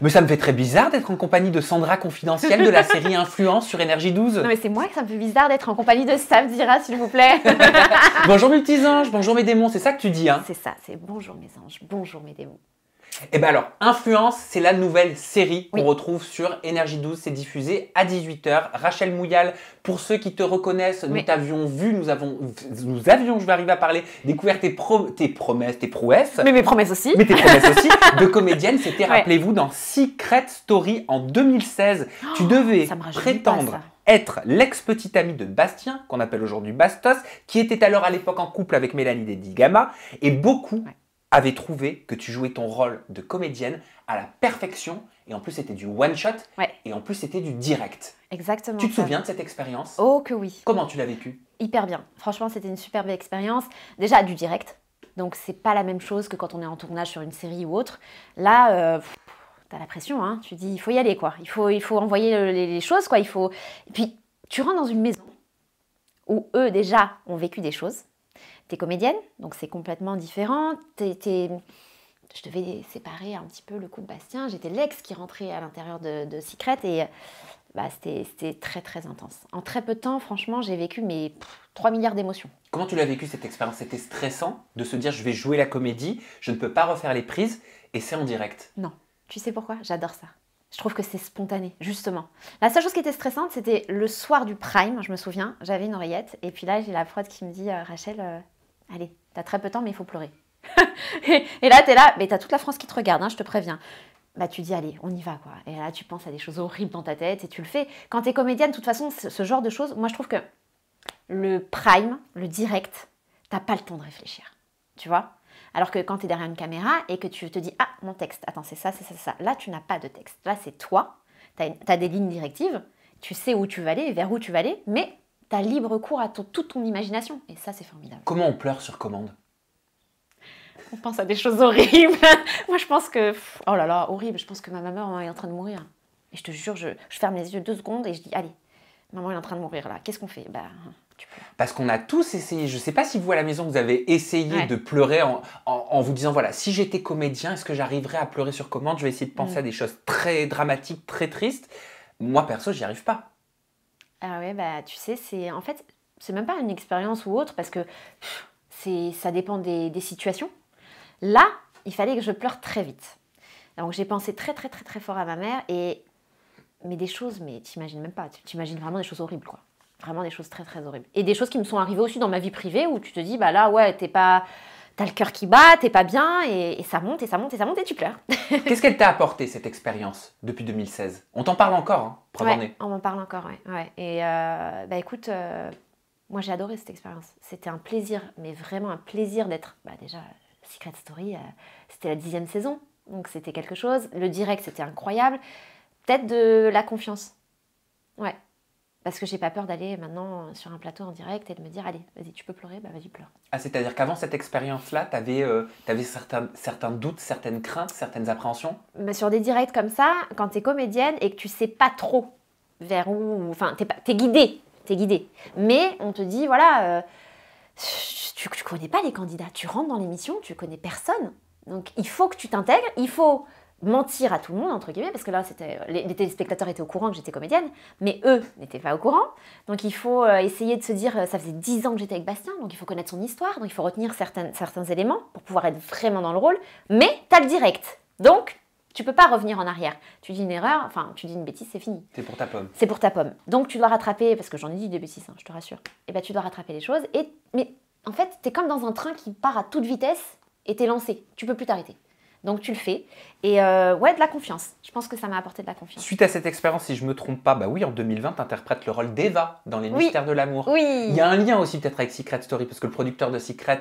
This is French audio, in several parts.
Mais ça me fait très bizarre d'être en compagnie de Sandra Confidentielle de la série Influence sur Énergie 12. Non mais c'est moi que ça me fait bizarre d'être en compagnie de Sam Dira, s'il vous plaît. Bonjour mes petits anges, bonjour mes démons, c'est ça que tu dis, hein? C'est ça, c'est bonjour mes anges, bonjour mes démons. Et bien alors, Influence, c'est la nouvelle série qu'on Oui. retrouve sur Énergie 12. C'est diffusé à 18 h. Rachel Mouyal, pour ceux qui te reconnaissent, nous Oui. t'avions vu, nous avions, je vais arriver à parler, découvert tes promesses, tes prouesses. Mais mes promesses aussi. Mais tes promesses aussi, de comédienne, c'était, Ouais. rappelez-vous, dans Secret Story en 2016. Tu devais ça me rajeunit pas, prétendre ça. être l'ex-petite amie de Bastien, qu'on appelle aujourd'hui Bastos, qui était alors à l'époque en couple avec Mélanie Dedi-Gama, et beaucoup Ouais. avaient trouvé que tu jouais ton rôle de comédienne à la perfection, et en plus c'était du one-shot, Ouais. et en plus c'était du direct. Exactement. Tu te ça. souviens de cette expérience? Oh que oui. Comment tu l'as vécu? Hyper bien. Franchement, c'était une superbe expérience. Déjà, du direct. Donc, c'est pas la même chose que quand on est en tournage sur une série ou autre. Là, t'as la pression, hein. Tu dis, il faut y aller, quoi. Il faut envoyer les choses, quoi. Et puis, tu rentres dans une maison où eux, déjà, ont vécu des choses. T'es comédienne, donc c'est complètement différent. Je devais séparer un petit peu le couple Bastien. J'étais l'ex qui rentrait à l'intérieur de Secret et c'était très très intense. En très peu de temps, franchement, j'ai vécu 3 milliards d'émotions. Comment tu l'as vécu cette expérience? C'était stressant de se dire je vais jouer la comédie, je ne peux pas refaire les prises et c'est en direct. Non. Tu sais pourquoi? J'adore ça. Je trouve que c'est spontané, justement. La seule chose qui était stressante, c'était le soir du prime, je me souviens, j'avais une oreillette et puis là, j'ai la prod qui me dit Rachel, allez, t'as très peu de temps mais il faut pleurer. et là, t'es là, mais t'as toute la France qui te regarde, hein, je te préviens. Bah, tu dis, allez, on y va, quoi. Et là, tu penses à des choses horribles dans ta tête et tu le fais. Quand t'es comédienne, de toute façon, ce genre de choses, moi, je trouve que le prime, le direct, t'as pas le temps de réfléchir. Tu vois? Alors que quand t'es derrière une caméra et que tu te dis, ah, mon texte, attends, c'est ça, c'est ça, c'est ça. Là, tu n'as pas de texte. Là, c'est toi. T'as des lignes directives. Tu sais où tu vas aller et vers où tu vas aller, mais t'as libre cours à toute ton imagination. Et ça, c'est formidable. Comment on pleure sur commande? On pense à des choses horribles. Moi, je pense que... Oh là là, horrible. Je pense que ma maman est en train de mourir. Et je te jure, je ferme les yeux 2 secondes et je dis, allez, maman est en train de mourir là. Qu'est-ce qu'on fait? Bah, tu pleures. Parce qu'on a tous essayé, je ne sais pas si vous à la maison, vous avez essayé Ouais. de pleurer en vous disant, voilà, si j'étais comédien, est-ce que j'arriverais à pleurer sur commande? Je vais essayer de penser à des choses très dramatiques, très tristes. Moi, perso, j'y arrive pas. Ah ouais, bah, tu sais, en fait, c'est même pas une expérience ou autre parce que ça dépend des situations. Là, il fallait que je pleure très vite. Donc j'ai pensé très très très très fort à ma mère mais des choses, mais t'imagines même pas, t'imagines vraiment des choses horribles, quoi. Vraiment des choses très très horribles. Et des choses qui me sont arrivées aussi dans ma vie privée où tu te dis, bah là, ouais, t'as le cœur qui bat, t'es pas bien et ça monte et ça monte et ça monte et tu pleures. Qu'est-ce qu'elle t'a apporté, cette expérience, depuis 2016? On t'en parle encore, hein, preuve en Ouais, est. on m'en parle encore, ouais. Et bah écoute, moi j'ai adoré cette expérience. C'était un plaisir, mais vraiment un plaisir d'être, déjà, Secret Story, c'était la 10e saison, donc c'était quelque chose. Le direct, c'était incroyable. Peut-être de la confiance. Ouais. Parce que j'ai pas peur d'aller maintenant sur un plateau en direct et de me dire, allez, vas-y, tu peux pleurer, bah vas-y, pleure. Ah, c'est-à-dire qu'avant cette expérience-là, t'avais certains doutes, certaines craintes, certaines appréhensions? Mais sur des directs comme ça, quand t'es comédienne et que tu sais pas trop vers où... Enfin, t'es guidée. Mais on te dit, voilà, tu connais pas les candidats. Tu rentres dans l'émission, tu connais personne. Donc, il faut que tu t'intègres, il faut mentir à tout le monde, entre guillemets, parce que là, les téléspectateurs étaient au courant que j'étais comédienne, mais eux n'étaient pas au courant. Donc, il faut essayer de se dire, ça faisait 10 ans que j'étais avec Bastien, donc il faut connaître son histoire, donc il faut retenir certains éléments pour pouvoir être vraiment dans le rôle, mais tu as le direct. Donc, tu peux pas revenir en arrière. Tu dis une erreur, enfin, tu dis une bêtise, c'est fini. C'est pour ta pomme. C'est pour ta pomme. Donc, tu dois rattraper, parce que j'en ai dit des bêtises, hein, je te rassure, et ben tu dois rattraper les choses, mais en fait, tu es comme dans un train qui part à toute vitesse et tu es lancé. Tu peux plus t'arrêter. Donc tu le fais. Et ouais, de la confiance. Je pense que ça m'a apporté de la confiance. Suite à cette expérience, si je me trompe pas, bah oui, en 2020, tu interprètes le rôle d'Eva dans Les Mystères de l'amour. Oui. Il y a un lien aussi peut-être avec Secret Story, parce que le producteur de Secret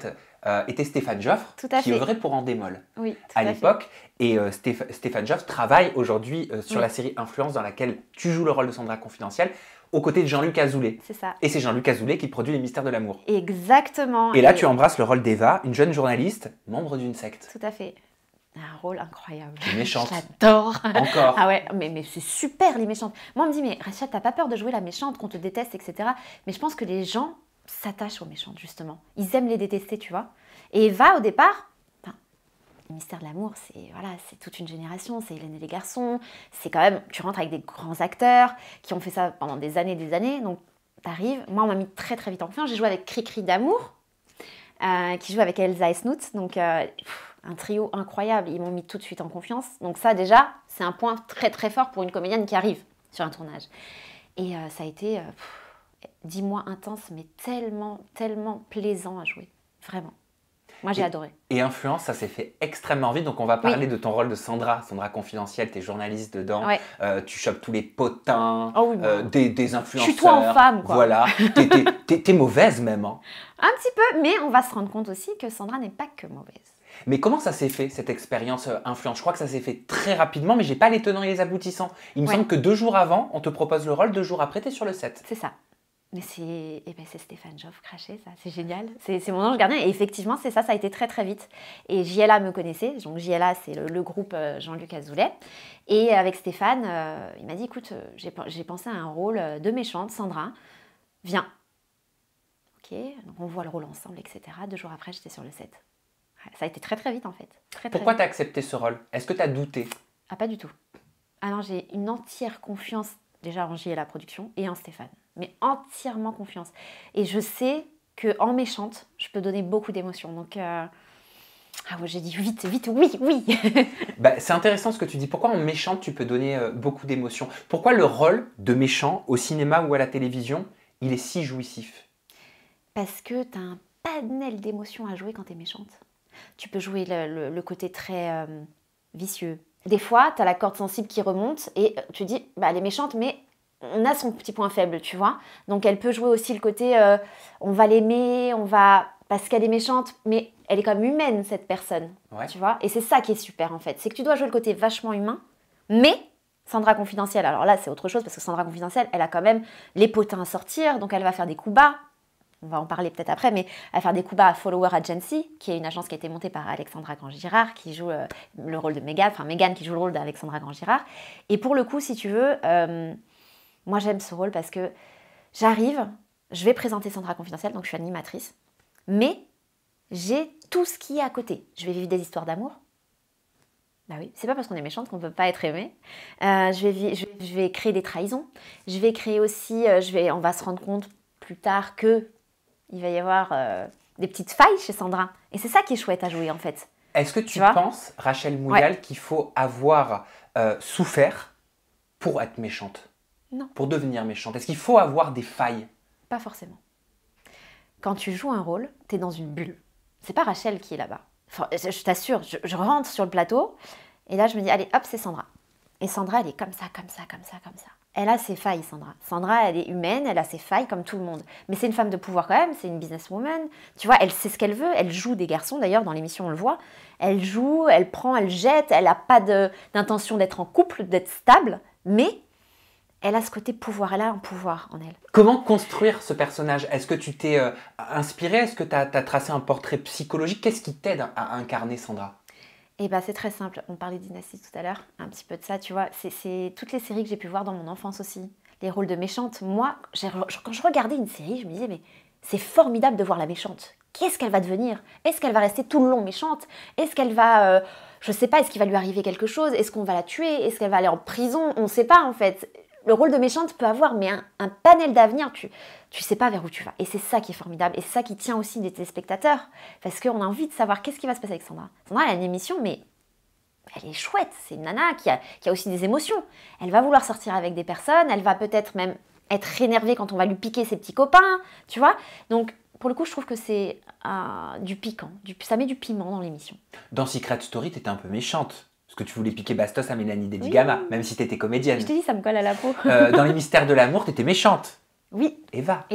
était Stéphane Joffre, Tout à qui fait. œuvrait pour Endemol Oui, à l'époque. Et Stéphane Joffre travaille aujourd'hui sur la série Influence, dans laquelle tu joues le rôle de Sandra Confidentielle, aux côtés de Jean-Luc Azoulay. C'est ça. Et c'est Jean-Luc Azoulay qui produit Les Mystères de l'amour. Exactement. Et là, tu embrasses le rôle d'Eva, une jeune journaliste, membre d'une secte. Tout à fait. Un rôle incroyable. Une méchante. J'adore. Encore. Ah ouais, mais c'est super les méchantes. Moi, on me dit, mais Rachel, t'as pas peur de jouer la méchante, qu'on te déteste, etc. Mais je pense que les gens s'attachent aux méchantes, justement. Ils aiment les détester, tu vois. Et Eva, au départ, Le mystère de l'amour, c'est toute une génération, c'est Hélène et les garçons, c'est quand même, tu rentres avec des grands acteurs qui ont fait ça pendant des années, donc t'arrives, moi on m'a mis très très vite en confiance, j'ai joué avec Cricri d'amour, qui joue avec Elsa et Snoot, donc un trio incroyable, ils m'ont mis tout de suite en confiance, donc ça déjà, c'est un point très très fort pour une comédienne qui arrive sur un tournage. Et ça a été 10 mois intenses, mais tellement, tellement plaisant à jouer, vraiment. Moi, j'ai adoré. Et Influence, ça s'est fait extrêmement vite. Donc, on va parler de ton rôle de Sandra Confidentielle. Tu es journaliste dedans. Ouais. Tu chopes tous les potins, Oh oui, des influenceurs. Je suis toi en femme, quoi. Voilà. T'es mauvaise même. Hein. Un petit peu, mais on va se rendre compte aussi que Sandra n'est pas que mauvaise. Mais comment ça s'est fait, cette expérience Influence? Je crois que ça s'est fait très rapidement, mais j'ai pas les tenants et les aboutissants. Il me semble que 2 jours avant, on te propose le rôle, 2 jours après, t'es sur le set. C'est ça. Mais c'est Stéphane Joffre craché, ça, c'est génial. C'est mon ange gardien. Et effectivement, c'est ça, ça a été très très vite. Et JLA me connaissait. Donc JLA, c'est le groupe Jean-Luc Azoulay. Et avec Stéphane, il m'a dit, écoute, j'ai pensé à un rôle de méchante, Sandra, viens. Ok, donc on voit le rôle ensemble, etc. 2 jours après, j'étais sur le set. Ça a été très très vite en fait. Pourquoi tu as accepté ce rôle? Est-ce que tu as douté? Ah, pas du tout. Ah non, j'ai une entière confiance déjà en JLA Production et en Stéphane. Mais entièrement confiance. Et je sais qu'en méchante, je peux donner beaucoup d'émotions. Donc, ah ouais, j'ai dit vite, oui. C'est intéressant ce que tu dis. Pourquoi en méchante, tu peux donner beaucoup d'émotions? Pourquoi le rôle de méchant au cinéma ou à la télévision, il est si jouissif? Parce que tu as un panel d'émotions à jouer quand tu es méchante. Tu peux jouer le côté très vicieux. Des fois, tu as la corde sensible qui remonte et tu dis, elle est méchante, mais on a son petit point faible, tu vois. Donc, elle peut jouer aussi le côté, on va l'aimer, parce qu'elle est méchante, mais elle est quand même humaine, cette personne, tu vois. Et c'est ça qui est super, en fait. C'est que tu dois jouer le côté vachement humain, mais Sandra Confidentielle, alors là, c'est autre chose, parce que Sandra Confidentielle, elle a quand même les potins à sortir, donc elle va faire des coups bas. On va en parler peut-être après, mais elle va faire des coups bas à Follower Agency, qui est une agence qui a été montée par Alexandra Grand-Girard, qui joue le rôle de Mégane, enfin Mégane qui joue le rôle d'Alexandra Grand-Girard. Et pour le coup, si tu veux, moi j'aime ce rôle parce que j'arrive, je vais présenter Sandra Confidentielle, donc je suis animatrice, mais j'ai tout ce qui est à côté. Je vais vivre des histoires d'amour. Bah oui, c'est pas parce qu'on est méchante qu'on ne peut pas être aimé. Je vais créer des trahisons. Je vais créer aussi, on va se rendre compte plus tard que il va y avoir des petites failles chez Sandra. Et c'est ça qui est chouette à jouer, en fait. Est-ce que tu penses, Rachel Mouyal, qu'il faut avoir souffert pour être méchante? Non. Pour devenir méchante? Est-ce qu'il faut avoir des failles? Pas forcément. Quand tu joues un rôle, tu es dans une bulle. C'est pas Rachel qui est là-bas. Enfin, je t'assure, je rentre sur le plateau, et là, je me dis, allez, hop, c'est Sandra. Et Sandra, elle est comme ça. Elle a ses failles, Sandra. Sandra, elle est humaine, elle a ses failles comme tout le monde. Mais c'est une femme de pouvoir quand même, c'est une businesswoman. Tu vois, elle sait ce qu'elle veut, elle joue des garçons, d'ailleurs, dans l'émission, on le voit. Elle joue, elle prend, elle jette, elle n'a pas d'intention d'être en couple, d'être stable, mais elle a ce côté pouvoir, elle a un pouvoir en elle. Comment construire ce personnage? Est-ce que tu t'es inspirée? Est-ce que tu as tracé un portrait psychologique? Qu'est-ce qui t'aide à incarner Sandra? Eh c'est très simple. On parlait d'Dynasty tout à l'heure, un petit peu de ça, tu vois. C'est toutes les séries que j'ai pu voir dans mon enfance aussi. Les rôles de méchante. Moi, quand je regardais une série, je me disais, mais c'est formidable de voir la méchante. Qu'est-ce qu'elle va devenir? Est-ce qu'elle va rester tout le long méchante? Est-ce qu'elle va, je sais pas, est-ce qu'il va lui arriver quelque chose? Est-ce qu'on va la tuer? Est-ce qu'elle va aller en prison? On ne sait pas, en fait. Le rôle de méchante peut avoir mais un panel d'avenir, tu sais pas vers où tu vas. Et c'est ça qui est formidable, et c'est ça qui tient aussi des téléspectateurs, parce qu'on a envie de savoir qu'est-ce qui va se passer avec Sandra. Sandra, elle a une émission, mais elle est chouette, c'est une nana qui a aussi des émotions. Elle va vouloir sortir avec des personnes, elle va peut-être même être énervée quand on va lui piquer ses petits copains, tu vois. Donc, pour le coup, je trouve que c'est du piquant, ça met du piment dans l'émission. Dans Secret Story, t'étais un peu méchante. Parce que tu voulais piquer bastos à Mélanie Dedigama, même si t'étais comédienne. Je te dis, ça me colle à la peau. Dans Les Mystères de l'amour, t'étais méchante. Oui. Eva.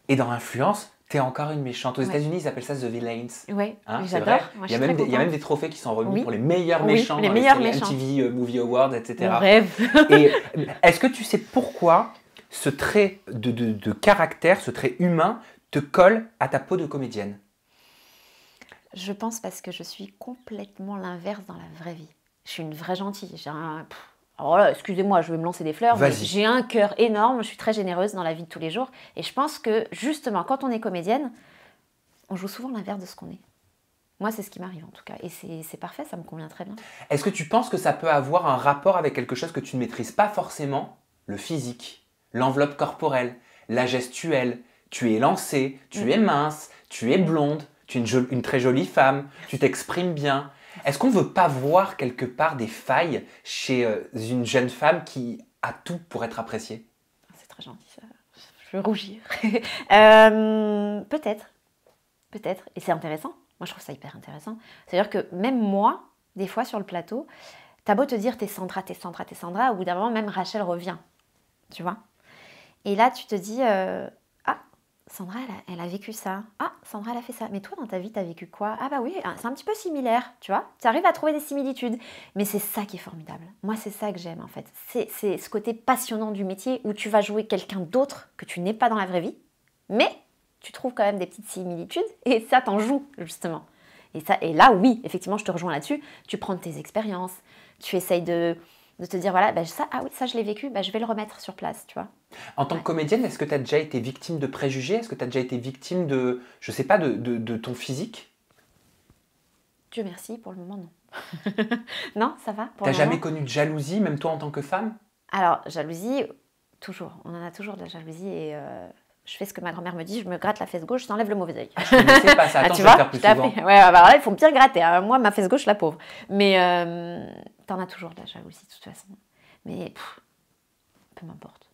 Et dans Influence, t'es encore une méchante. Aux États-Unis, ils appellent ça The Villains. Oui, j'adore. Il y a même des trophées qui sont remis pour les meilleurs méchants dans les MTV Movie Awards, etc. Mon rêve. Et est-ce que tu sais pourquoi ce trait de caractère, ce trait humain, te colle à ta peau de comédienne? Je pense parce que je suis complètement l'inverse dans la vraie vie. Je suis une vraie gentille. Alors là, excusez-moi, je vais me lancer des fleurs, mais j'ai un cœur énorme, je suis très généreuse dans la vie de tous les jours. Et je pense que, justement, quand on est comédienne, on joue souvent l'inverse de ce qu'on est. Moi, c'est ce qui m'arrive en tout cas. Et c'est parfait, ça me convient très bien. Est-ce que tu penses que ça peut avoir un rapport avec quelque chose que tu ne maîtrises pas forcément? Le physique, l'enveloppe corporelle, la gestuelle. Tu es lancée, tu es mince, tu es blonde, tu es une très jolie femme, tu t'exprimes bien. Est-ce qu'on ne veut pas voir quelque part des failles chez une jeune femme qui a tout pour être appréciée? C'est très gentil ça. Je veux rougir. Peut-être. Peut-être. Et c'est intéressant. Moi, je trouve ça hyper intéressant. C'est-à-dire que même moi, des fois sur le plateau, t'as beau te dire t'es Sandra, t'es Sandra, t'es Sandra, au bout d'un moment, même Rachel revient. Tu vois? Et là, tu te dis, ah, Sandra, elle a vécu ça. Ah, Sandra, elle a fait ça. Mais toi, dans ta vie, t'as vécu quoi? Ah bah oui, c'est un petit peu similaire, tu vois? Tu arrives à trouver des similitudes. Mais c'est ça qui est formidable. Moi, c'est ça que j'aime, en fait. C'est ce côté passionnant du métier où tu vas jouer quelqu'un d'autre que tu n'es pas dans la vraie vie. Mais tu trouves quand même des petites similitudes et ça t'en joue, justement. Et là, oui, effectivement, je te rejoins là-dessus. Tu prends tes expériences, tu essayes de te dire, voilà, bah, ça, ah oui, ça, je l'ai vécu, bah, je vais le remettre sur place, tu vois. En tant que comédienne, est-ce que tu as déjà été victime de préjugés? Est-ce que tu as déjà été victime de, je sais pas, de ton physique? Dieu merci, pour le moment, non. Non, ça va. T'as jamais connu de jalousie, même toi en tant que femme? Alors, jalousie, toujours. On en a toujours de la jalousie et je fais ce que ma grand-mère me dit, je me gratte la fesse gauche, je t'enlève le mauvais œil. Je ne sais pas ça, attends, tu je vais vois, le faire plus souvent. Ouais, bah, là, il faut bien gratter. Hein. Moi, ma fesse gauche, la pauvre. Mais t'en as toujours de la jalousie, de toute façon. Mais peu m'importe.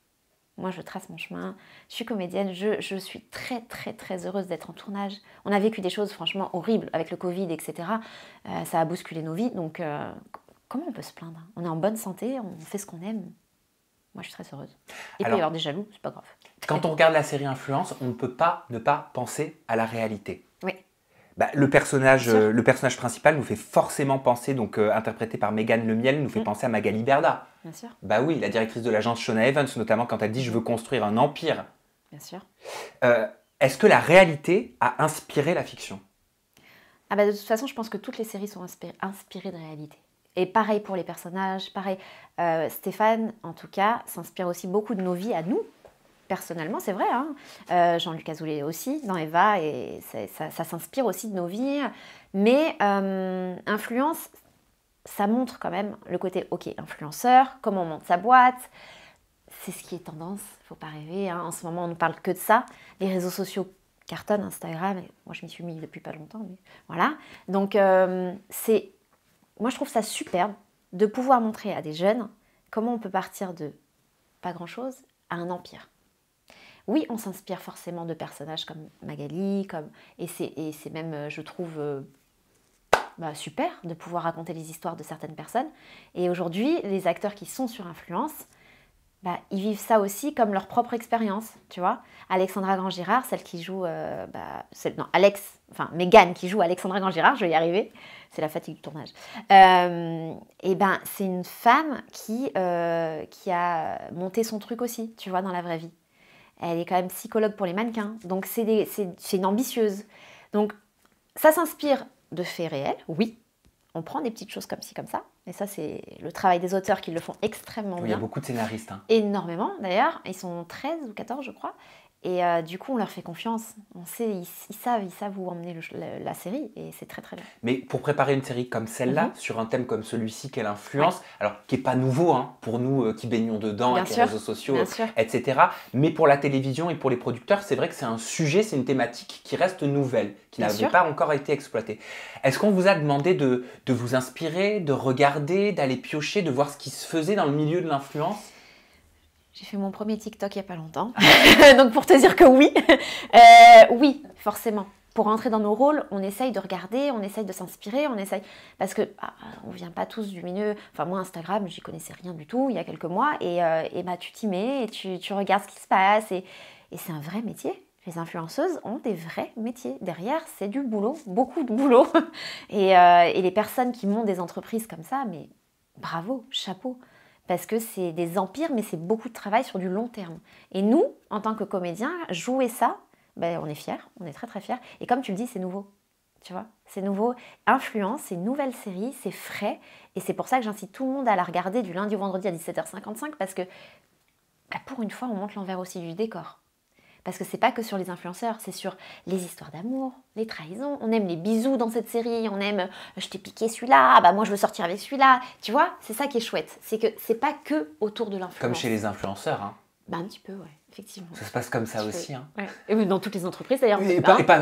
Moi, je trace mon chemin. Je suis comédienne. Je suis très, très, très heureuse d'être en tournage. On a vécu des choses franchement horribles avec le Covid, etc. Ça a bousculé nos vies. Donc, comment on peut se plaindre? On est en bonne santé, on fait ce qu'on aime. Moi, je suis très heureuse. Il peut y avoir des jaloux, c'est pas grave. Quand on regarde la série Influence, on ne peut pas ne pas penser à la réalité. Oui. Bah, le personnage principal nous fait forcément penser, donc interprété par Mégane Lemiel, nous fait penser à Magali Berda. Bien sûr. Bah oui, la directrice de l'agence Shona Evans, notamment quand elle dit « je veux construire un empire ». Bien sûr. Est-ce que la réalité a inspiré la fiction? Ah bah de toute façon, je pense que toutes les séries sont inspirées de réalité. Et pareil pour les personnages, pareil. Stéphane, en tout cas, s'inspire aussi beaucoup de nos vies à nous. Personnellement, c'est vrai. Hein. Jean-Luc Azoulay aussi, dans Eva, et ça s'inspire aussi de nos vies. Mais Influence, ça montre quand même le côté, ok, influenceur, comment on monte sa boîte. C'est ce qui est tendance, il ne faut pas rêver. Hein. En ce moment, on ne parle que de ça. Les réseaux sociaux cartonnent, Instagram. Moi, je m'y suis mis depuis pas longtemps. Mais voilà. Donc, moi, je trouve ça superbe de pouvoir montrer à des jeunes comment on peut partir de pas grand-chose à un empire. Oui, on s'inspire forcément de personnages comme Magali, et c'est même, je trouve, super de pouvoir raconter les histoires de certaines personnes. Et aujourd'hui, les acteurs qui sont sur Influence, ils vivent ça aussi comme leur propre expérience, tu vois. Alexandra Grand-Girard, celle qui joue... Mégane qui joue Alexandra Grand-Girard, je vais y arriver, c'est la fatigue du tournage. C'est une femme qui a monté son truc aussi, tu vois, dans la vraie vie. Elle est quand même psychologue pour les mannequins, donc c'est une ambitieuse. Donc ça s'inspire de faits réels, oui. On prend des petites choses comme ci, comme ça. Et ça, c'est le travail des auteurs qui le font extrêmement bien. Il y a beaucoup de scénaristes. Hein. Énormément, d'ailleurs. Ils sont 13 ou 14, je crois. Et du coup, on leur fait confiance. On sait, ils savent où emmener la série. Et c'est très, très bien. Mais pour préparer une série comme celle-là, sur un thème comme celui-ci, quelle influence, alors qui n'est pas nouveau hein, pour nous qui baignons dedans, avec les réseaux sociaux, etc. Mais pour la télévision et pour les producteurs, c'est vrai que c'est un sujet, c'est une thématique qui reste nouvelle, qui n'avait pas encore été exploitée. Est-ce qu'on vous a demandé de vous inspirer, de regarder, d'aller piocher, de voir ce qui se faisait dans le milieu de l'influence ? J'ai fait mon premier TikTok il n'y a pas longtemps. Donc pour te dire que oui, oui, forcément. Pour rentrer dans nos rôles, on essaye de regarder, on essaye de s'inspirer, parce que on vient pas tous du milieu. Enfin moi Instagram, j'y connaissais rien du tout il y a quelques mois et tu t'y mets et tu regardes ce qui se passe et c'est un vrai métier. Les influenceuses ont des vrais métiers. Derrière, c'est du boulot, beaucoup de boulot. Et les personnes qui montent des entreprises comme ça, mais bravo, chapeau. Parce que c'est des empires, mais c'est beaucoup de travail sur du long terme. Et nous, en tant que comédiens, jouer ça, on est fiers, on est très très fiers. Et comme tu le dis, c'est nouveau, tu vois, c'est nouveau. Influence, c'est une nouvelle série, c'est frais. Et c'est pour ça que j'incite tout le monde à la regarder du lundi au vendredi à 17h55, parce que pour une fois, on montre l'envers aussi du décor. Parce que c'est pas que sur les influenceurs, c'est sur les histoires d'amour, les trahisons. On aime les bisous dans cette série, on aime je t'ai piqué celui-là, bah moi je veux sortir avec celui-là. Tu vois, c'est ça qui est chouette. C'est que c'est pas que autour de l'influence. Comme chez les influenceurs, hein. Bah un petit peu, ouais, effectivement. Ça se passe comme ça aussi, hein. Ouais. Et dans toutes les entreprises d'ailleurs.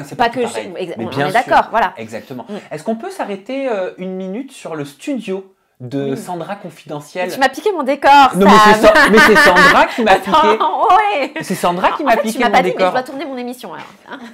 C'est pas que chez... on est d'accord, voilà. Exactement. Est-ce qu'on peut s'arrêter une minute sur le studio de Sandra Confidentielle? Tu m'as piqué mon décor. Non, mais c'est Sandra qui m'a piqué. Ouais. C'est Sandra qui m'a piqué tu m'as mon pas dit, décor. mais je dois tourner mon émission alors.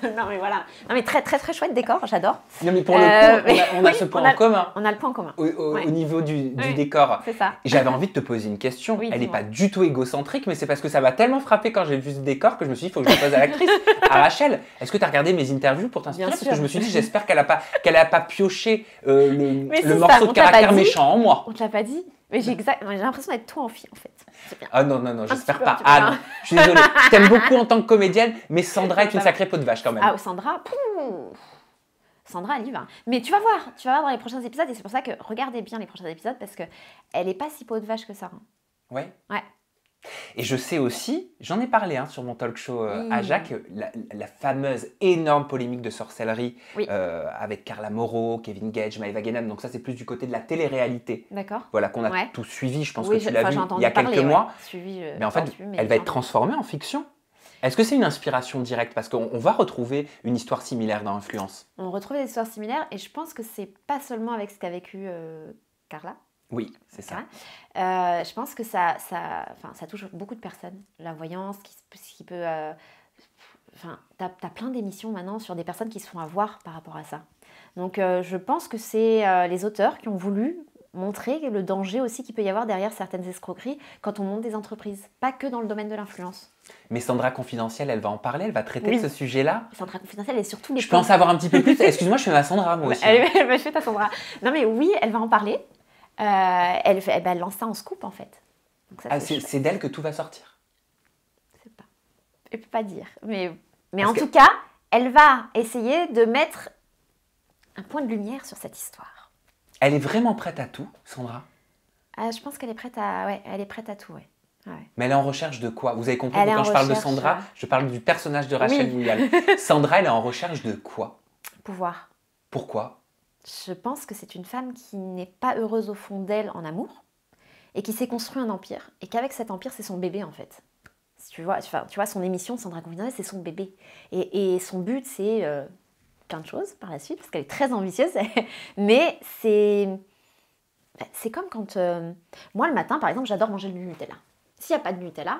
Non mais voilà. Non mais très très très chouette décor, j'adore. Non mais pour le coup, on a ce point en commun. On a le point en commun. Au niveau du décor. C'est ça. J'avais envie de te poser une question. Elle n'est pas du tout égocentrique, mais c'est parce que ça m'a tellement frappé quand j'ai vu ce décor que je me suis dit, il faut que je le pose à l'actrice, à Rachel. Est-ce que tu as regardé mes interviews pour t'inspirer? Parce que je me suis dit, j'espère qu'elle a pas pioché le morceau de caractère méchant en moi. On te l'a pas dit? Mais j'ai l'impression d'être toi en fille en fait. Ah non, j'espère pas. Ah non, je suis désolée. Je t'aime beaucoup en tant que comédienne, mais Sandra est une sacrée peau de vache quand même. Ah, Sandra, Sandra, elle y va. Mais tu vas voir dans les prochains épisodes, et c'est pour ça que regardez bien les prochains épisodes, parce qu'elle n'est pas si peau de vache que ça. Ouais. Ouais. Et je sais aussi, j'en ai parlé sur mon talk show à Jacques, la fameuse énorme polémique de sorcellerie avec Carla Moreau, Kevin Gage, Maëva Guénan. Donc ça, c'est plus du côté de la télé-réalité. D'accord. Voilà, qu'on a tout suivi. Je pense que tu l'as vu il y a quelques mois. Mais en fait, elle va être transformée en fiction. Est-ce que c'est une inspiration directe? Parce qu'on va retrouver une histoire similaire dans Influence. On retrouve des histoires similaires, et je pense que c'est pas seulement avec ce qu'a vécu Carla. Oui, c'est ça. Je pense que ça touche beaucoup de personnes. La voyance, qui peut... t'as plein d'émissions maintenant sur des personnes qui se font avoir par rapport à ça. Donc je pense que c'est les auteurs qui ont voulu montrer le danger aussi qu'il peut y avoir derrière certaines escroqueries quand on monte des entreprises. Pas que dans le domaine de l'influence. Mais Sandra Confidentielle, elle va en parler, elle va traiter de ce sujet-là. Sandra Confidentielle et surtout les... Je peux en savoir un petit peu plus. Excuse-moi, je fais ma Sandra, moi aussi. Je fais ta Sandra. Non mais oui, elle va en parler. Elle lance ça en scoop en fait. C'est d'elle que tout va sortir? Je sais pas. Je peux pas dire. Mais en tout cas, elle va essayer de mettre un point de lumière sur cette histoire. Elle est vraiment prête à tout, Sandra? Je pense qu'elle est prête à... Ouais, elle est prête à tout, ouais. Mais elle est en recherche de quoi? Vous avez compris que quand je parle de Sandra, je parle du personnage de Rachel Muyal. Sandra, elle est en recherche de quoi? Pouvoir. Pourquoi? Je pense que c'est une femme qui n'est pas heureuse au fond d'elle en amour et qui s'est construit un empire, et qu'avec cet empire, c'est son bébé en fait. Tu vois, son émission Sandra Confidentielle, c'est son bébé. Et son but, c'est plein de choses par la suite, parce qu'elle est très ambitieuse. Mais c'est comme quand... moi, le matin, par exemple, j'adore manger du Nutella. S'il n'y a pas de Nutella,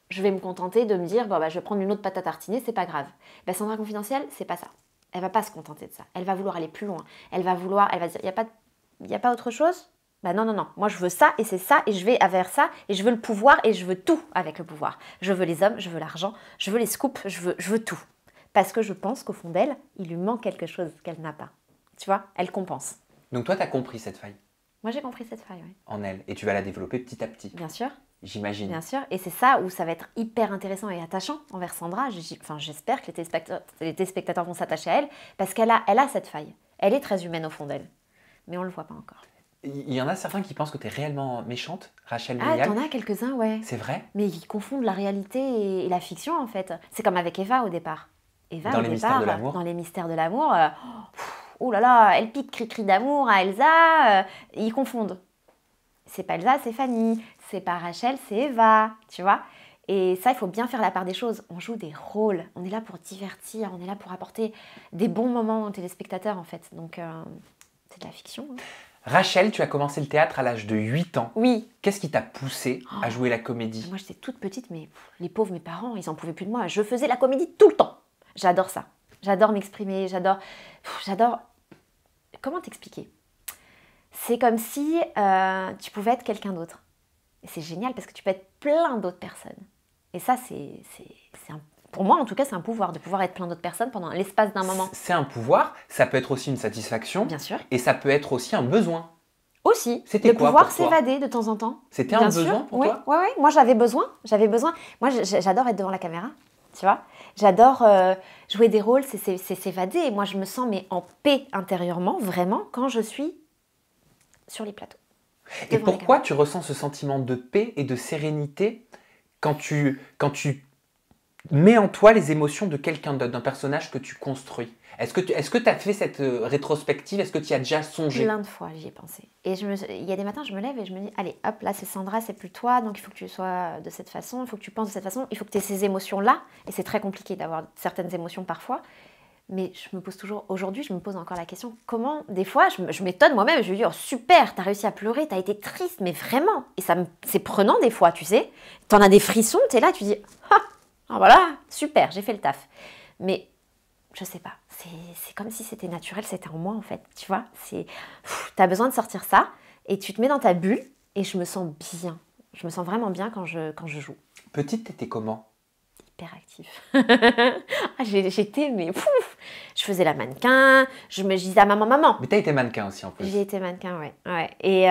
je vais me contenter de me dire, je vais prendre une autre pâte à tartiner, c'est pas grave. Sandra Confidentielle, c'est pas ça. Elle va pas se contenter de ça. Elle va vouloir aller plus loin. Elle va dire, il n'y a pas autre chose? Non. Moi, je veux ça, et c'est ça, et je vais vers ça, et je veux le pouvoir, et je veux tout avec le pouvoir. Je veux les hommes, je veux l'argent, je veux les scoops, je veux tout. Parce que je pense qu'au fond d'elle, il lui manque quelque chose qu'elle n'a pas. Tu vois, elle compense. Donc toi, tu as compris cette faille? Moi, j'ai compris cette faille, oui. En elle. Et tu vas la développer petit à petit? Bien sûr. J'imagine. Bien sûr. Et c'est ça où ça va être hyper intéressant et attachant envers Sandra. J'espère que les téléspectateurs vont s'attacher à elle, parce qu'elle a cette faille. Elle est très humaine au fond d'elle. Mais on ne le voit pas encore. Il y en a certains qui pensent que tu es réellement méchante, Rachel Muyal. T'en as quelques-uns, ouais. C'est vrai? Mais ils confondent la réalité et la fiction, en fait. C'est comme avec Eva au départ. Eva, dans les mystères de l'amour. Dans les mystères de l'amour, oh là là, elle pique cri-cri d'amour à Elsa, ils confondent. C'est pas Elsa, c'est Fanny. C'est pas Rachel, c'est Eva, tu vois. Et ça, il faut bien faire la part des choses. On joue des rôles, on est là pour divertir, on est là pour apporter des bons moments aux téléspectateurs, en fait. Donc, c'est de la fiction. Hein. Rachel, tu as commencé le théâtre à l'âge de 8 ans. Oui. Qu'est-ce qui t'a poussée à jouer la comédie? Moi, j'étais toute petite, mais les pauvres, mes parents, ils en pouvaient plus de moi. Je faisais la comédie tout le temps. J'adore ça. J'adore m'exprimer, j'adore... Comment t'expliquer? C'est comme si tu pouvais être quelqu'un d'autre. Et c'est génial parce que tu peux être plein d'autres personnes. Et ça, pour moi, en tout cas, c'est un pouvoir de pouvoir être plein d'autres personnes pendant l'espace d'un moment. C'est un pouvoir, ça peut être aussi une satisfaction. Bien sûr. Et ça peut être aussi un besoin. Aussi, c'était de pouvoir s'évader de temps en temps. C'était un besoin pour toi? Oui. Moi, j'avais besoin. Moi, j'adore être devant la caméra, tu vois. J'adore jouer des rôles, c'est s'évader. Et moi, je me sens en paix intérieurement, vraiment, quand je suis sur les plateaux. Et pourquoi tu ressens ce sentiment de paix et de sérénité quand tu Mets en toi les émotions de quelqu'un d'autre, d'un personnage que tu construis. Est-ce que tu as fait cette rétrospective? Est-ce que tu y as déjà songé? Plein de fois, j'y ai pensé. Et il y a des matins, je me lève et je me dis, allez, hop, là c'est Sandra, c'est plus toi, donc il faut que tu sois de cette façon, il faut que tu penses de cette façon, il faut que tu aies ces émotions-là. Et c'est très compliqué d'avoir certaines émotions parfois. Mais je me pose toujours, aujourd'hui, je me pose encore la question, comment, des fois, je m'étonne moi-même, je me dis, oh super, t'as réussi à pleurer, t'as été triste, mais vraiment. Et c'est prenant des fois, tu sais. T'en as des frissons, t'es là, tu dis, ah, voilà, super, j'ai fait le taf. Mais je sais pas, c'est comme si c'était naturel, c'était en moi en fait, tu vois. T'as besoin de sortir ça et tu te mets dans ta bulle et je me sens bien. Je me sens vraiment bien quand je joue. Petite, t'étais comment? Hyper actif. J'étais, mais pouf, je faisais la mannequin, je disais à maman. Mais t'as été mannequin aussi en plus. J'ai été mannequin, ouais. Et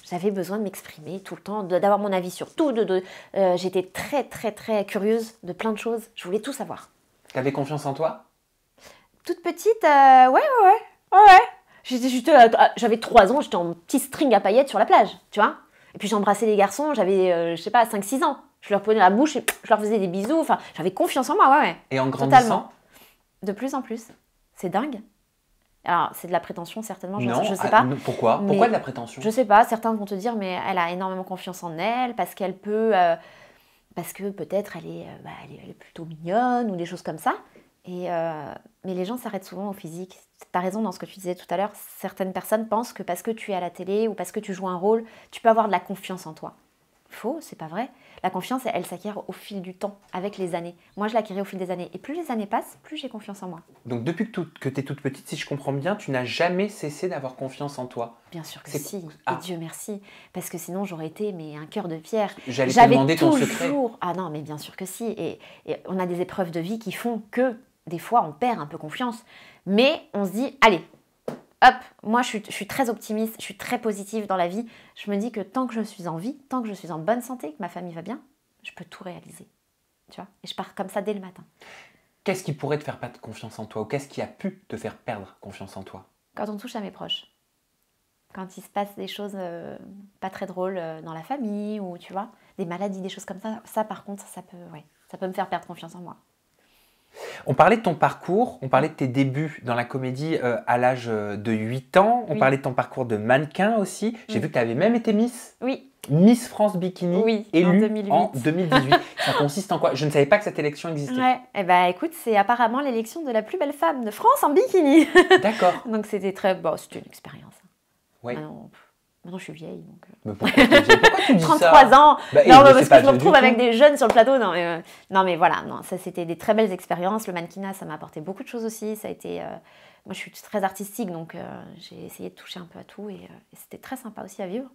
j'avais besoin de m'exprimer tout le temps, d'avoir mon avis sur tout. J'étais très, très, très curieuse de plein de choses. Je voulais tout savoir. T'avais confiance en toi? Toute petite, ouais. J'avais 3 ans, j'étais en petit string à paillettes sur la plage, tu vois. Et puis j'embrassais les garçons, j'avais, je sais pas, 5-6 ans. Je leur prenais la bouche et je leur faisais des bisous. Enfin, j'avais confiance en moi, ouais. Et en grandissant? Totalement. De plus en plus. C'est dingue. Alors, c'est de la prétention, certainement, je sais pas. Pourquoi? Pourquoi de la prétention? Je sais pas, certains vont te dire, mais elle a énormément confiance en elle, parce qu'elle peut... parce que peut-être elle est plutôt mignonne, ou des choses comme ça. Mais les gens s'arrêtent souvent au physique. Tu as raison dans ce que tu disais tout à l'heure. Certaines personnes pensent que parce que tu es à la télé, ou parce que tu joues un rôle, tu peux avoir de la confiance en toi. Faux, c'est pas vrai. La confiance, elle s'acquiert au fil du temps, avec les années. Moi, je l'acquérais au fil des années. Et plus les années passent, plus j'ai confiance en moi. Donc, depuis que tu es toute petite, si je comprends bien, tu n'as jamais cessé d'avoir confiance en toi? Bien sûr que si. Et Dieu merci. Parce que sinon, j'aurais été un cœur de pierre. J'allais te demander ton secret. Ah non, mais bien sûr que si. Et on a des épreuves de vie qui font que, des fois, on perd un peu confiance. Mais on se dit, allez, hop, moi je suis très optimiste, je suis très positive dans la vie. Je me dis que tant que je suis en vie, tant que je suis en bonne santé, que ma famille va bien, je peux tout réaliser. Tu vois? Et je pars comme ça dès le matin. Qu'est-ce qui pourrait te faire perdre confiance en toi? Ou qu'est-ce qui a pu te faire perdre confiance en toi? Quand on touche à mes proches. Quand il se passe des choses pas très drôles dans la famille, ou tu vois, des maladies, des choses comme ça. Ça par contre, ça peut me faire perdre confiance en moi. On parlait de ton parcours, on parlait de tes débuts dans la comédie à l'âge de 8 ans, on parlait de ton parcours de mannequin aussi. J'ai vu que tu avais même été Miss. Oui. Miss France Bikini, élue en 2018. Ça consiste en quoi? Je ne savais pas que cette élection existait. Ouais, eh ben, écoute, c'est apparemment l'élection de la plus belle femme de France en bikini. D'accord. Donc c'était c'était une expérience. Oui. Maintenant, je suis vieille. Donc... Mais pourquoi tu dis 33 ça? ans. Non, parce que je me retrouve avec des jeunes sur le plateau. Non, mais voilà, ça c'était des très belles expériences. Le mannequinat, ça m'a apporté beaucoup de choses aussi. Ça a été, moi, je suis très artistique, donc j'ai essayé de toucher un peu à tout et c'était très sympa aussi à vivre.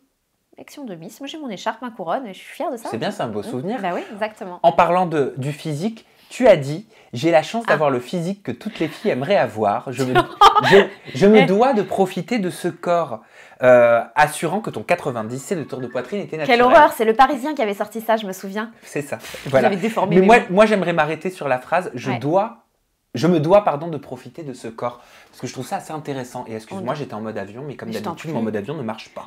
Élection de Miss. Moi, j'ai mon écharpe, ma couronne et je suis fière de ça. C'est bien, c'est un beau souvenir. Bah oui, exactement. En parlant du physique, tu as dit « J'ai la chance d'avoir le physique que toutes les filles aimeraient avoir. Je me dois de profiter de ce corps. » assurant que ton 90 de tour de poitrine était naturel. Quelle horreur, c'est le Parisien qui avait sorti ça, je me souviens. C'est ça. Voilà. J'avais déformé. Mais moi j'aimerais m'arrêter sur la phrase je me dois de profiter de ce corps. Parce que je trouve ça assez intéressant. Et excuse-moi, j'étais en mode avion, mais comme d'habitude, mon mode avion ne marche pas.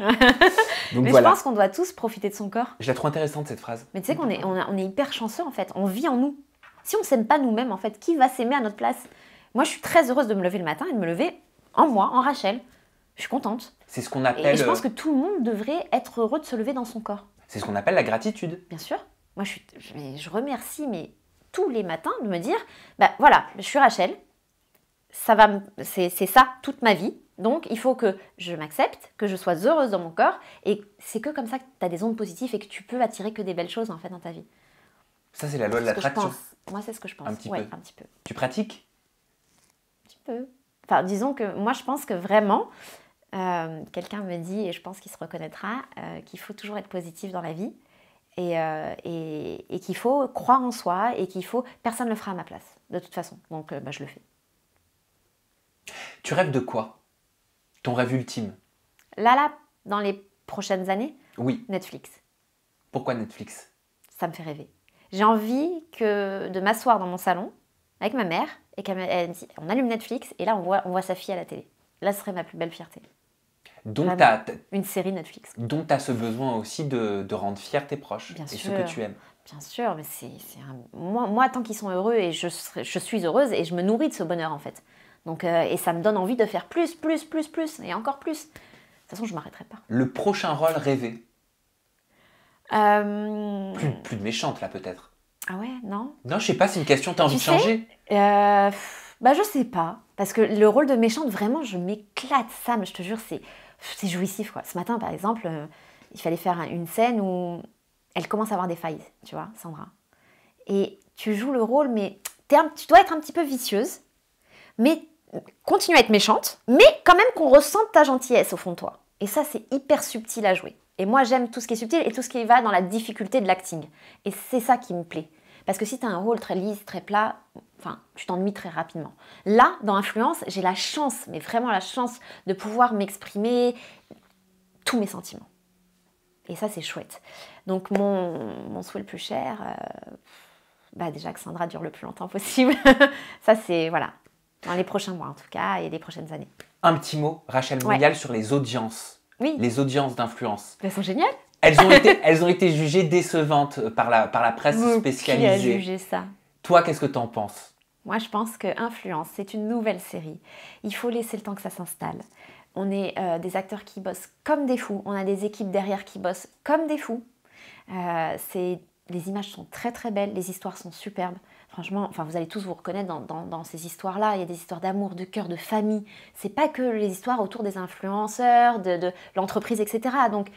Donc, mais voilà. Je pense qu'on doit tous profiter de son corps. Je la trouve intéressante cette phrase. Mais tu sais qu'on est hyper chanceux en fait. On vit en nous. Si on ne s'aime pas nous-mêmes, en fait, qui va s'aimer à notre place? Moi, je suis très heureuse de me lever le matin et de me lever en moi, en Rachel. Je suis contente. C'est ce qu'on appelle... Et je pense que tout le monde devrait être heureux de se lever dans son corps. C'est ce qu'on appelle la gratitude. Bien sûr. Moi, je remercie tous les matins de me dire, voilà, je suis Rachel, c'est ça toute ma vie. Donc, il faut que je m'accepte, que je sois heureuse dans mon corps. Et c'est que comme ça que tu as des ondes positives et que tu peux attirer que des belles choses en fait dans ta vie. Ça, c'est la loi de l'attraction. Moi, c'est ce que je pense. Un petit peu. Un petit peu. Tu pratiques? Un petit peu. Enfin, disons que moi, je pense que vraiment... quelqu'un me dit, et je pense qu'il se reconnaîtra, qu'il faut toujours être positif dans la vie et qu'il faut croire en soi et personne ne le fera à ma place, de toute façon. Donc, je le fais. Tu rêves de quoi? Ton rêve ultime? Là, dans les prochaines années? Oui. Netflix. Pourquoi Netflix? Ça me fait rêver. J'ai envie de m'asseoir dans mon salon avec ma mère et qu'elle me dit, on allume Netflix et là, on voit sa fille à la télé. Là, ce serait ma plus belle fierté. Donc, une série Netflix. Donc, tu as ce besoin aussi de rendre fiers tes proches. Bien et sûr, ceux que tu aimes. Bien sûr, mais moi, tant qu'ils sont heureux, et je suis heureuse, et je me nourris de ce bonheur, en fait. Donc, et ça me donne envie de faire plus, et encore plus. De toute façon, je ne m'arrêterai pas. Le prochain rôle rêvé? Plus de méchante, là, peut-être. Ah ouais, non? Non, je sais pas, c'est une question, t'as envie de changer? Bah, je sais pas. Parce que le rôle de méchante, vraiment, je m'éclate. Ça, mais je te jure, c'est jouissif, quoi. Ce matin, par exemple, il fallait faire une scène où elle commence à avoir des failles, tu vois, Sandra. Et tu joues le rôle, mais tu dois être un petit peu vicieuse, mais continue à être méchante, mais quand même qu'on ressente ta gentillesse au fond de toi. Et ça, c'est hyper subtil à jouer. Et moi, j'aime tout ce qui est subtil et tout ce qui va dans la difficulté de l'acting. Et c'est ça qui me plaît. Parce que si tu as un rôle très lisse, très plat, enfin, tu t'ennuies très rapidement. Là, dans Influence, j'ai la chance, mais vraiment la chance, de pouvoir m'exprimer tous mes sentiments. Et ça, c'est chouette. Donc, mon souhait le plus cher, déjà que Sandra dure le plus longtemps possible. Ça, c'est, voilà, dans les prochains mois en tout cas, et les prochaines années. Un petit mot, Rachel Mouyal, sur les audiences. Oui. Les audiences d'Influence. Elles sont géniales. Elles ont été jugées décevantes par la presse spécialisée. Qui a jugé ça? Toi, qu'est-ce que t'en penses? Moi, je pense que Influence, c'est une nouvelle série. Il faut laisser le temps que ça s'installe. On est des acteurs qui bossent comme des fous. On a des équipes derrière qui bossent comme des fous. Les images sont très très belles, les histoires sont superbes. Franchement, enfin, vous allez tous vous reconnaître dans ces histoires-là. Il y a des histoires d'amour, de cœur, de famille. C'est pas que les histoires autour des influenceurs, de l'entreprise, etc. Donc,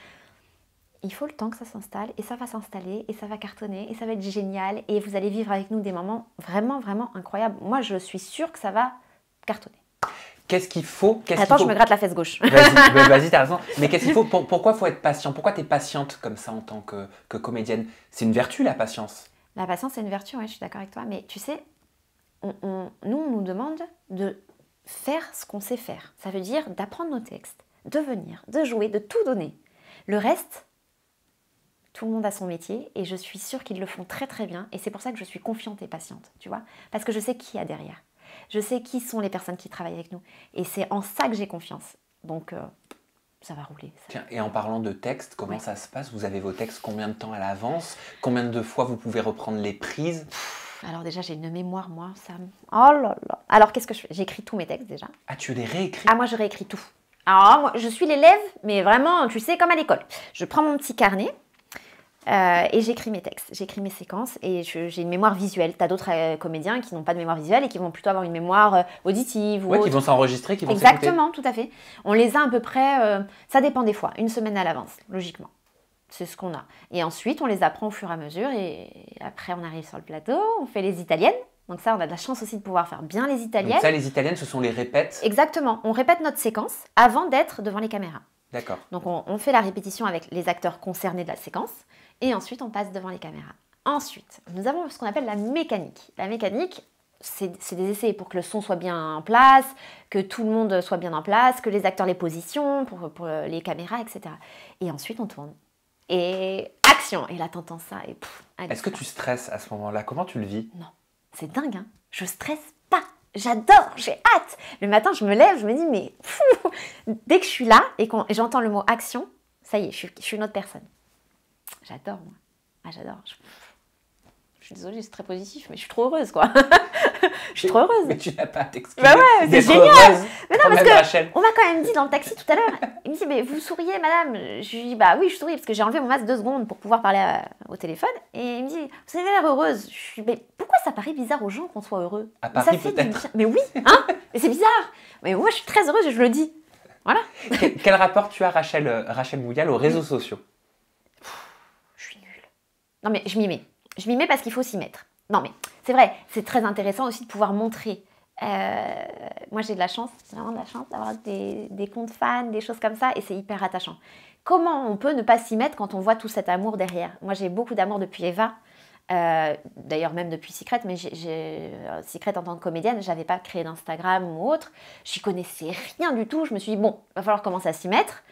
il faut le temps que ça s'installe, et ça va s'installer, et ça va cartonner, et ça va être génial, et vous allez vivre avec nous des moments vraiment, vraiment incroyables. Moi, je suis sûre que ça va cartonner. Qu'est-ce qu'il faut? Attends, je me gratte la fesse gauche. Vas-y, t'as raison. Mais qu'est-ce qu'il faut? Pourquoi il faut être patient? Pourquoi tu es patiente comme ça en tant que comédienne? C'est une vertu, la patience. La patience, c'est une vertu, ouais, je suis d'accord avec toi. Mais tu sais, on nous demande de faire ce qu'on sait faire. Ça veut dire d'apprendre nos textes, de venir, de jouer, de tout donner. Le reste, tout le monde a son métier, et je suis sûre qu'ils le font très très bien. Et c'est pour ça que je suis confiante et patiente, tu vois. Parce que je sais qui y a derrière. Je sais qui sont les personnes qui travaillent avec nous. Et c'est en ça que j'ai confiance. Donc, ça va rouler. Tiens, et en parlant de texte, comment ça se passe? Vous avez vos textes combien de temps à l'avance? Combien de fois vous pouvez reprendre les prises? Alors déjà, j'ai une mémoire, moi. Oh là là. Alors, qu'est-ce que je fais? J'écris tous mes textes déjà. Ah, tu les réécris? Ah, moi, je réécris tout. Alors, moi, je suis l'élève, mais vraiment, tu sais, comme à l'école. Je prends mon petit carnet. Et j'écris mes textes, j'écris mes séquences, et j'ai une mémoire visuelle. Tu as d'autres comédiens qui n'ont pas de mémoire visuelle et qui vont plutôt avoir une mémoire auditive. Ouais, qui vont s'enregistrer, qui vont s'écouter. Exactement, tout à fait. On les a à peu près, ça dépend des fois, une semaine à l'avance, logiquement. C'est ce qu'on a. Et ensuite, on les apprend au fur et à mesure, et après, on arrive sur le plateau, on fait les italiennes. Donc ça, on a de la chance aussi de pouvoir faire bien les italiennes. Donc ça, les italiennes, ce sont les répètes? Exactement, on répète notre séquence avant d'être devant les caméras. D'accord. Donc on fait la répétition avec les acteurs concernés de la séquence, et ensuite on passe devant les caméras. Ensuite, nous avons ce qu'on appelle la mécanique. La mécanique, c'est des essais pour que le son soit bien en place, que tout le monde soit bien en place, que les acteurs les positionnent pour les caméras, etc. Et ensuite on tourne. Et action! Et là t'entends ça et Est-ce que tu stresses à ce moment-là? Comment tu le vis? Non, c'est dingue, hein. Je stresse pas. J'adore, j'ai hâte. Le matin, je me lève, je me dis, mais dès que je suis là et j'entends le mot action, ça y est, je suis une autre personne. J'adore, moi. Ah, j'adore. Je suis désolée, c'est très positif, mais je suis trop heureuse, quoi. Je suis trop heureuse. Mais tu n'as pas à t'excuser. Bah ouais, c'est génial. Mais non, parce que Rachel. On m'a quand même dit dans le taxi tout à l'heure, il me dit, mais vous souriez, madame? Je lui dis, bah oui, je souris, parce que j'ai enlevé mon masque 2 secondes pour pouvoir parler au téléphone. Et il me dit, vous avez l'air heureuse. Je suis, mais pourquoi ça paraît bizarre aux gens qu'on soit heureux? À Paris, peut-être. Mais oui, hein. Mais c'est bizarre. Mais moi, je suis très heureuse et je le dis. Voilà. Quel rapport tu as, Rachel Mouyal, aux réseaux sociaux? Je suis nulle. Non, mais je m'y mets. Je m'y mets parce qu'il faut s'y mettre. Non, mais c'est vrai, c'est très intéressant aussi de pouvoir montrer. Moi, j'ai de la chance, vraiment de la chance d'avoir des comptes fans, des choses comme ça, et c'est hyper attachant. Comment on peut ne pas s'y mettre quand on voit tout cet amour derrière? Moi, j'ai beaucoup d'amour depuis Eva, d'ailleurs même depuis Secret, mais Secret en tant que comédienne, j'avais pas créé d'Instagram ou autre, j'y connaissais rien du tout, je me suis dit, bon, va falloir commencer à s'y mettre,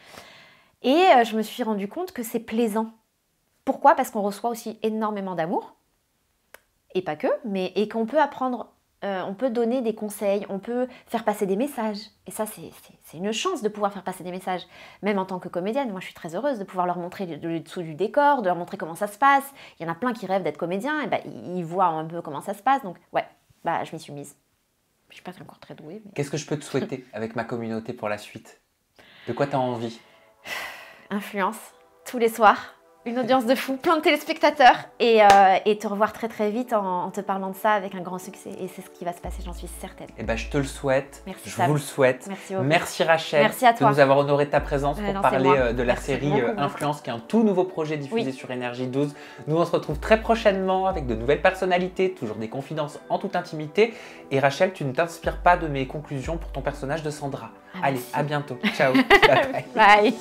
et je me suis rendu compte que c'est plaisant. Pourquoi? Parce qu'on reçoit aussi énormément d'amour, et pas que, et qu'on peut apprendre on peut donner des conseils, on peut faire passer des messages. Et ça, c'est une chance de pouvoir faire passer des messages. Même en tant que comédienne, moi je suis très heureuse de pouvoir leur montrer le dessous du décor, de leur montrer comment ça se passe. Il y en a plein qui rêvent d'être comédiens, et ils voient un peu comment ça se passe. Donc ouais, je m'y suis mise. Je suis pas encore très douée. Mais... Qu'est-ce que je peux te souhaiter avec ma communauté pour la suite? De quoi tu as envie? Influence, tous les soirs. Une audience de fou, plein de téléspectateurs et te revoir très très vite en te parlant de ça avec un grand succès. Et c'est ce qui va se passer, j'en suis certaine. Eh ben, je te le souhaite, merci, je vous le souhaite. Merci, merci Rachel merci à toi. de nous avoir honoré de ta présence pour parler de la série Influence, qui est un tout nouveau projet diffusé sur Énergie 12. Nous on se retrouve très prochainement avec de nouvelles personnalités, toujours des confidences en toute intimité. Et Rachel, tu ne t'inspires pas de mes conclusions pour ton personnage de Sandra. Allez, à bientôt. Ciao. Bye.